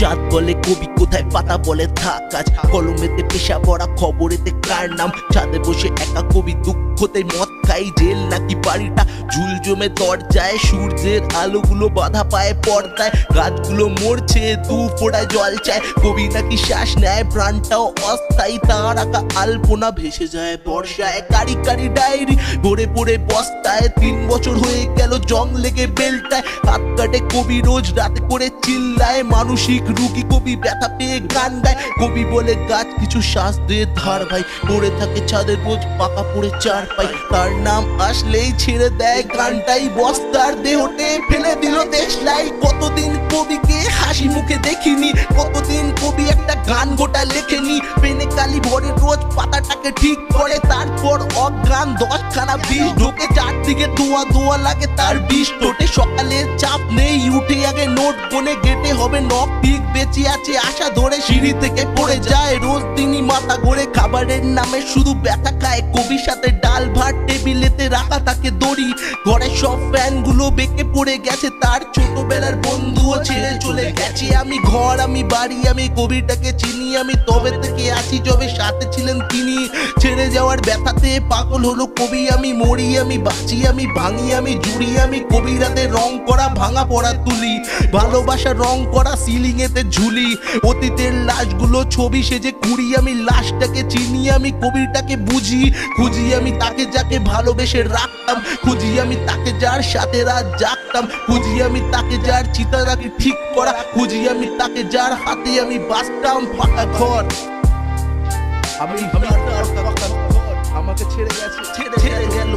চাঁদ বলে কবি কোথায়, পাতা বলে থাক আজ, কলমেতে পেশা ভরা খবরেতে কার নাম। চাঁদে বসে একা কবি দুঃখতে মদ খাই, জেল নাকি বাড়িটা ঝুল জমে দরজায়, সূর্যের আলোগুলো বাধা পায় পর্দায়, গাছগুলো মরছে দু ফোঁটা জল চায়, কবি নাকি শ্বাস নেয় প্রাণটাও অস্থায়ী, তার আঁকা আলপনা ভেসে যায় বর্ষায়, কারি কারি ডায়েরি ভরে ভরে বস্তায়, 3 বছর হয়ে গেল জং লেগে বেলটায়, হাত কাটে কবি রোজ রাতে করে চিল্লায়, মানসিক রুগী কবি ব্যথা পেয়ে গান গায়, কবি বলে গাছ কিছু শ্বাস দিয়ে ধার ভাই, পড়ে থাকে ছাদের রোজ পাকা পড়ে চার পাই, তার নাম আসলেই ছেড়ে দেয় গানটাই, বস্তার দেহতে ফেলে দিল দেশলাই। কতদিন কবিকে হাসি মুখে দেখিনি, কতদিন কবি একটা গান গোটা লেখেনি, পেনে কালি ভরে রোজ পাতাটাকে ঠিক করে, তারপর অজ্ঞান 10খানা বিষ ঢোকে, চারদিকে দোয়া দোয়া লাগে তার বিষ টোটে, সকালে চাপ নেই উঠে আগে নোট কোনে, গেটে হবে নখ ঠিক বেঁচে আছে আশা ধরে, সিঁড়ি থেকে পড়ে যায় রোজ তিনি মাথা ঘোরে, খাবারের নামে শুধু ব্যথা খায়, কবির সাথে ডাল ভাত টেবিলেতে রাখা থাকে দড়ি, ঘরের সব ফ্যান গুলো বেঁকে পড়ে গেছে, তার ছোটবেলার বন্ধুও ছেড়ে চলে গেছে, আমি ঘর আমি বাড়ি আমি কবিটাকে চিনি, আমি তবে থেকে আছি যবে সাথে ছিলেন তিনি, ছেড়ে যাওয়ার ব্যথাতে পাগল হলো কবি, আমি মরি আমি বাঁচি আমি ভাঙি আমি জুড়ি, আমি কবিরাতে রং করা ভাঙা পড়া তুলি, ভালোবাসা রং করা সিলিং এতে ঝুলি, অতীতের লাশগুলো ছবি সেজে কুড়ি, আমি লাশটাকে চিনি আমি কবিটাকে বুঝি, খুঁজি আমি তাকে যাকে ভালোবেসে রাখতাম, খুঁজি আমি তাকে যার সাথে রাত জাগতাম, খুঁজি আমি তাকে যার চিতাটাকে ঠিক করা, খুঁজি আমি তাকে যার হাতে আমি বাঁচতাম। ফাঁকা ঘর আমি আমাকে ছেড়ে গেছে ছেড়ে গেল।